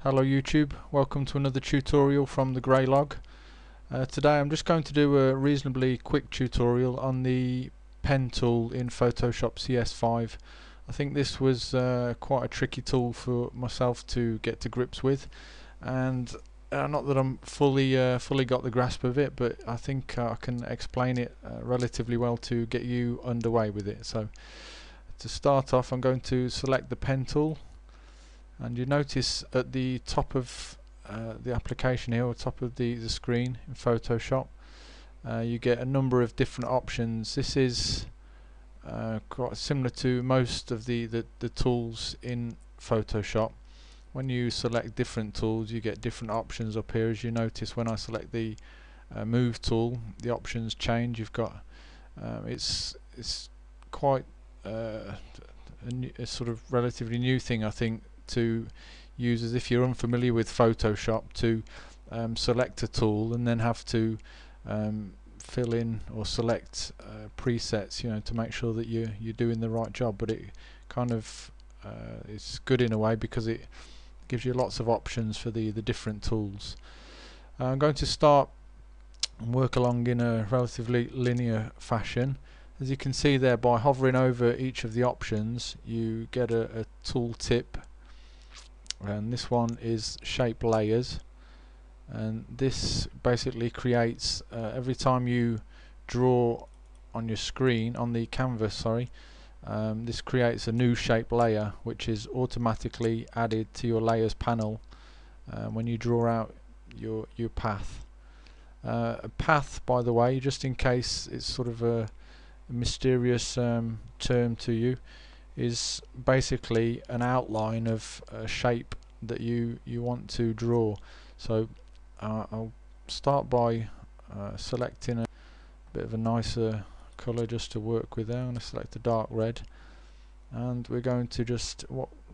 Hello YouTube, welcome to another tutorial from the Grey Log. Today I'm just going to do a reasonably quick tutorial on the pen tool in Photoshop CS5. I think this was quite a tricky tool for myself to get to grips with, and not that I'm fully got the grasp of it, but I think I can explain it relatively well to get you underway with it. So to start off, I'm going to select the pen tool. And you notice at the top of the application here, or top of the screen in Photoshop, you get a number of different options. This is quite similar to most of the tools in Photoshop. When you select different tools, you get different options up here. As you notice, when I select the move tool, the options change. You've got it's quite a sort of relatively new thing, I think, to use, as if you're unfamiliar with Photoshop, to select a tool and then have to fill in or select presets, to make sure that you're doing the right job. But it kind of it's good in a way because it gives you lots of options for the different tools. I'm going to start and work along in a relatively linear fashion. As you can see there, by hovering over each of the options, you get a tool tip. And this one is shape layers, and this basically creates every time you draw on your screen, on the canvas, this creates a new shape layer which is automatically added to your layers panel when you draw out your path. A path, by the way, just in case it's sort of a mysterious term to you, is basically an outline of a shape that you want to draw. So I'll start by selecting a bit of a nicer colour just to work with there. I'm going to select a dark red, and we're going to just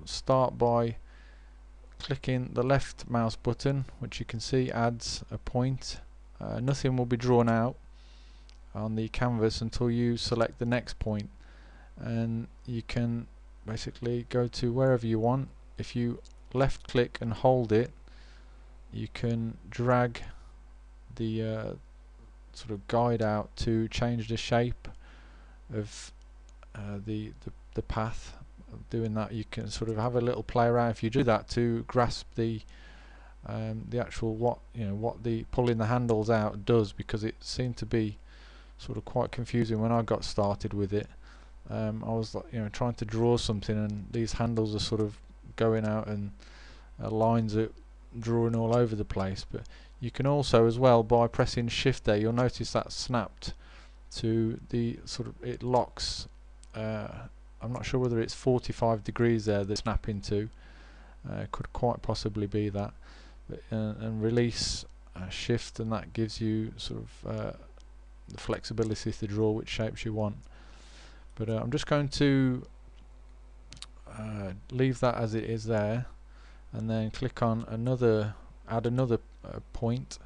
start by clicking the left mouse button, which you can see adds a point. Nothing will be drawn out on the canvas until you select the next point, and you can basically go to wherever you want. If you left click and hold it, you can drag the sort of guide out to change the shape of the path. Doing that, you can sort of have a little play around if you do that to grasp the actual what the pulling the handles out does, because it seemed to be sort of quite confusing when I got started with it. I was trying to draw something, and these handles are sort of going out, and lines are drawing all over the place. But you can also, as well, by pressing shift there, you'll notice that snapped to the sort of, it locks. I'm not sure whether it's 45 degrees there that's snapping to. Could quite possibly be that. But, and release shift, and that gives you sort of the flexibility to draw which shapes you want. But I'm just going to leave that as it is there, and then click on add another point,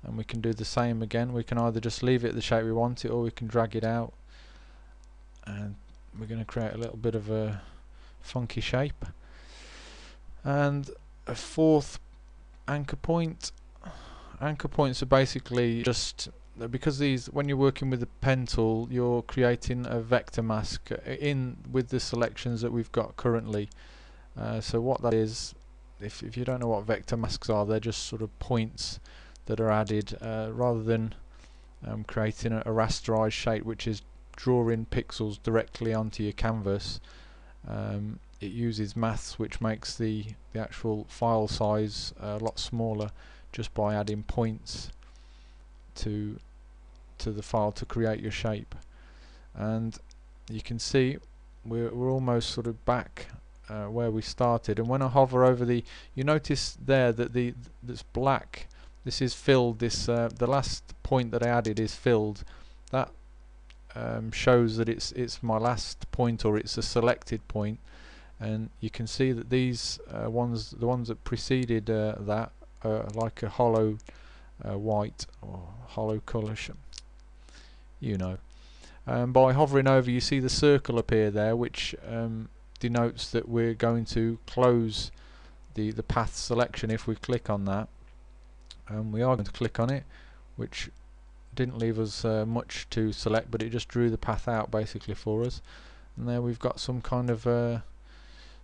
and we can do the same again. We can either just leave it the shape we want it, or we can drag it out, and we're going to create a little bit of a funky shape. And a fourth anchor point. Anchor points are basically just, because when you're working with the pen tool, you're creating a vector mask in with the selections that we've got currently. So what that is, if you don't know what vector masks are, they're just sort of points that are added rather than creating a rasterized shape, which is drawing pixels directly onto your canvas. It uses maths, which makes the actual file size a lot smaller, just by adding points to the file to create your shape. And you can see we're almost sort of back where we started. And when I hover over you notice there that that's black, this is filled. This the last point that I added is filled. That shows that it's my last point, or it's a selected point. And you can see that these the ones that preceded that are like a hollow white or hollow colour, by hovering over, you see the circle appear there, which denotes that we're going to close the path selection. If we click on that, we are going to click on it, which didn't leave us much to select, but it just drew the path out basically for us. And there we've got some kind of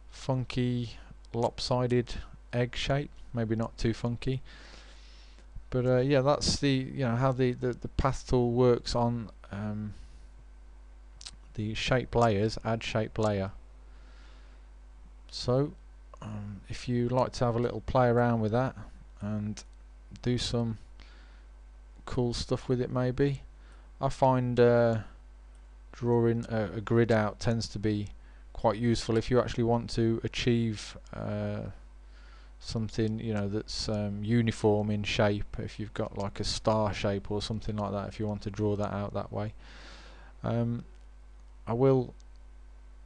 funky lopsided egg shape, maybe not too funky, but yeah, that's the how the path tool works on the shape layers, add shape layer. So if you like to have a little play around with that and do some cool stuff with it, maybe I find drawing a grid out tends to be quite useful if you actually want to achieve something that's uniform in shape. If you've got like a star shape or something like that, if you want to draw that out that way.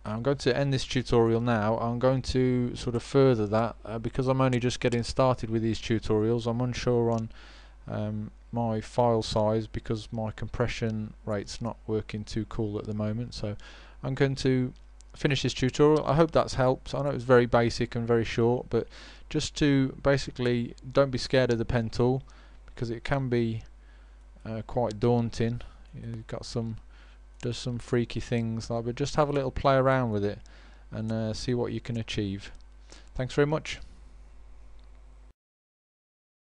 I'm going to end this tutorial now. I'm going to sort of further that because I'm only just getting started with these tutorials. I'm unsure on my file size because my compression rate's not working too cool at the moment, so I'm going to finish this tutorial. I hope that's helped. I know it was very basic and very short, but just to basically, don't be scared of the pen tool because it can be quite daunting. You've got does some freaky things, but just have a little play around with it and see what you can achieve. Thanks very much.